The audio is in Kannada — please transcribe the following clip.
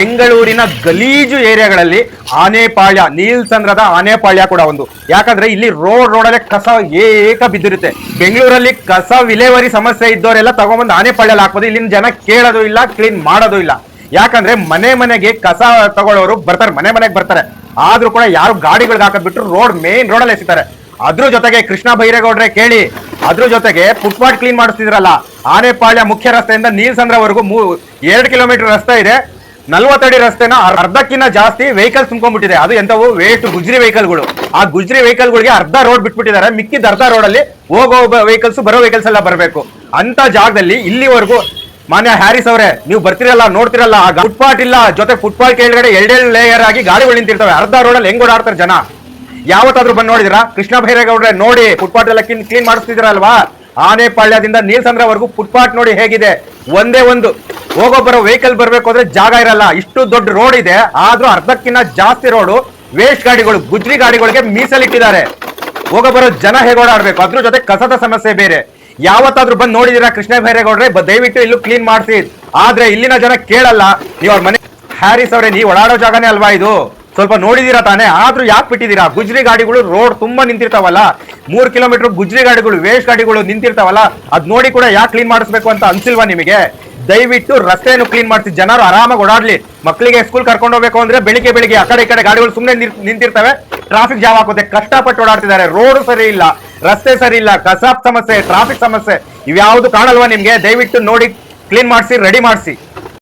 ಬೆಂಗಳೂರಿನ ಗಲೀಜು ಏರಿಯಾಗಳಲ್ಲಿ ಆನೆಪಾಳ್ಯ, ನೀಲ್ಸಂದ್ರದ ಆನೆಪಾಳ್ಯ ಕೂಡ ಒಂದು. ಯಾಕಂದ್ರೆ ಇಲ್ಲಿ ರೋಡಲ್ಲೇ ಕಸ ಏಕ ಬಿದ್ದಿರುತ್ತೆ. ಬೆಂಗಳೂರಲ್ಲಿ ಕಸ ವಿಲೇವಾರಿ ಸಮಸ್ಯೆ ಇದ್ದವರೆಲ್ಲ ತಗೊಂಡ್ಬಂದು ಆನೆಪಾಳ್ಯಲ್ಲಿ ಹಾಕೋದು. ಇಲ್ಲಿನ ಜನ ಕೇಳೋದು ಇಲ್ಲ, ಕ್ಲೀನ್ ಮಾಡೋದು ಇಲ್ಲ. ಯಾಕಂದ್ರೆ ಮನೆಗೆ ಕಸ ತಗೊಳ್ಳೋರು ಬರ್ತಾರೆ, ಮನೆಗೆ ಬರ್ತಾರೆ. ಆದ್ರೂ ಕೂಡ ಯಾರು ಗಾಡಿಗಳಿಗೆ ಹಾಕದ್ಬಿಟ್ಟು ಮೇನ್ ರೋಡಲ್ಲಿ ಎಸಿತಾರೆ. ಅದ್ರ ಜೊತೆಗೆ ಕೃಷ್ಣ ಬೈರೇಗೌಡ್ರೆ ಕೇಳಿ, ಅದ್ರ ಜೊತೆಗೆ ಫುಟ್ಪಾತ್ ಕ್ಲೀನ್ ಮಾಡಿಸ್ತಿದ್ರಲ್ಲ, ಆನೆಪಾಳ್ಯ ಮುಖ್ಯ ರಸ್ತೆಯಿಂದ ನೀಲ್ಸಂದ್ರವರೆಗೂ 2 ಕಿಲೋಮೀಟರ್ ರಸ್ತೆ ಇದೆ. 40 ಅಡಿ ರಸ್ತೆನ ಅರ್ಧಕ್ಕಿಂತ ಜಾಸ್ತಿ ವೆಹಿಕಲ್ಸ್ ತುಂಬ್ಕೊಂಡ್ಬಿಟ್ಟಿದೆ. ಅದು ಎಂತವು ವೇಸ್ಟ್ ಗುಜ್ರಿ ವೆಹಿಕಲ್ಗಳು. ಆ ಗುಜ್ರಿ ವೆಹಿಕಲ್ಗಳಿಗೆ ಅರ್ಧ ರೋಡ್ ಬಿಟ್ಬಿಟ್ಟಿದ್ದಾರೆ. ಮಿಕ್ಕಿದ ಅರ್ಧ ರೋಡಲ್ಲಿ ಹೋಗೋ ವೆಹಿಕಲ್ಸ್, ಬರೋ ವೆಹಿಕಲ್ಸ್ ಎಲ್ಲ ಬರಬೇಕು. ಅಂತ ಜಾಗದಲ್ಲಿ ಇಲ್ಲಿವರೆಗೂ ಮಾನ್ಯ ಹ್ಯಾರಿಸ್ ಅವರೇ, ನೀವು ಬರ್ತಿರಲ್ಲ, ನೋಡ್ತಿರಲ್ಲ, ಫುಟ್ಪಾತ್ ಇಲ್ಲ. ಜೊತೆ ಫುಟ್ಪಾತ್ ಕೆಳಗಡೆ 2 ಲೇಯರ್ ಆಗಿ ಗಾಡಿಗಳು ನಿಂತಿರ್ತವೆ. ಅರ್ಧ ರೋಡಲ್ಲಿ ಹೆಂಗ್ ಓಡಾಡ್ತಾರೆ ಜನ? ಯಾವತ್ತಾದ್ರೂ ಬಂದು ನೋಡಿದಿರಾ? ಕೃಷ್ಣ ಬೈರೇಗೌಡ್ರೆ ನೋಡಿ, ಫುಟ್ಪಾತ್ ಎಲ್ಲ ಕ್ಲೀನ್ ಮಾಡಿಸ್ತಿದ್ರಲ್ವಾ? ಆನೆಪಾಳ್ಯದಿಂದ ನೀಲ್ಸಂದ್ರವರೆಗೂ ಫುಟ್ಪಾತ್ ನೋಡಿ ಹೇಗಿದೆ. ಒಂದೇ ಒಂದು ಹೋಗೋ ಬರೋ ವೆಹಿಕಲ್ ಬರ್ಬೇಕು ಅಂದ್ರೆ ಜಾಗ ಇರಲ್ಲ. ಇಷ್ಟು ದೊಡ್ಡ ರೋಡ್ ಇದೆ, ಆದ್ರೂ ಅರ್ಧಕ್ಕಿಂತ ಜಾಸ್ತಿ ರೋಡು ವೇಸ್ಟ್ ಗಾಡಿಗಳು, ಗುಜ್ರಿ ಗಾಡಿಗಳಿಗೆ ಮೀಸಲಿಟ್ಟಿದ್ದಾರೆ. ಹೋಗೋ ಬರೋ ಜನ ಹೇಗೆ ಓಡಾಡ್ಬೇಕು? ಅದ್ರ ಜೊತೆ ಕಸದ ಸಮಸ್ಯೆ ಬೇರೆ. ಯಾವತ್ತಾದ್ರೂ ಬಂದು ನೋಡಿದಿರಾ ಕೃಷ್ಣ ಬೈರೇಗೌಡ್ರೆ? ದಯವಿಟ್ಟು ಇಲ್ಲೂ ಕ್ಲೀನ್ ಮಾಡಿಸಿ. ಆದ್ರೆ ಇಲ್ಲಿನ ಜನ ಕೇಳಲ್ಲ. ನೀವು ಅವ್ರ ಮನೆ ಹ್ಯಾರಿಸ್ ಅವರೇ, ನೀವು ಓಡಾಡೋ ಜಾಗನೇ ಅಲ್ವಾ ಇದು? ಸ್ವಲ್ಪ ನೋಡಿದೀರಾ ತಾನೇ? ಆದ್ರೂ ಯಾಕೆ ಬಿಟ್ಟಿದ್ದೀರಾ? ಗುಜ್ರಿ ಗಾಡಿಗಳು ರೋಡ್ ತುಂಬಾ ನಿಂತಿರ್ತಾವಲ್ಲ, 3 ಕಿಲೋಮೀಟರ್ ಗುಜ್ರಿ ಗಾಡಿಗಳು, ವೇಸ್ಟ್ ಗಾಡಿಗಳು ನಿಂತಿರ್ತಾವಲ್ಲ, ಅದ್ ನೋಡಿ ಕೂಡ ಯಾಕೆ ಕ್ಲೀನ್ ಮಾಡಿಸ್ಬೇಕು ಅಂತ ಅನ್ಸಿಲ್ವಾ ನಿಮಗೆ? ದಯವಿಟ್ಟು ರಸ್ತೆಯನ್ನು ಕ್ಲೀನ್ ಮಾಡಿಸಿ, ಜನರು ಆರಾಮಾಗಿ ಓಡಾಡ್ಲಿ. ಮಕ್ಕಳಿಗೆ ಸ್ಕೂಲ್ ಕರ್ಕೊಂಡು ಹೋಗ್ಬೇಕು ಅಂದ್ರೆ ಬೆಳಿಗ್ಗೆ ಆ ಕಡೆ ಈ ಕಡೆ ಗಾಡಿಗಳು ಸುಮ್ಮನೆ ನಿಂತಿರ್ತವೆ, ಟ್ರಾಫಿಕ್ ಜಾಮ್ ಆಗುತ್ತೆ, ಕಷ್ಟಪಟ್ಟು ಓಡಾಡ್ತಿದ್ದಾರೆ. ರೋಡ್ ಸರಿ ಇಲ್ಲ, ರಸ್ತೆ ಸರಿ ಇಲ್ಲ, ಕಸ ಸಮಸ್ಯೆ, ಟ್ರಾಫಿಕ್ ಸಮಸ್ಯೆ, ಇವ್ಯಾವುದು ಕಾಣಲ್ವಾ ನಿಮ್ಗೆ? ದಯವಿಟ್ಟು ನೋಡಿ ಕ್ಲೀನ್ ಮಾಡಿಸಿ, ರೆಡಿ ಮಾಡಿಸಿ.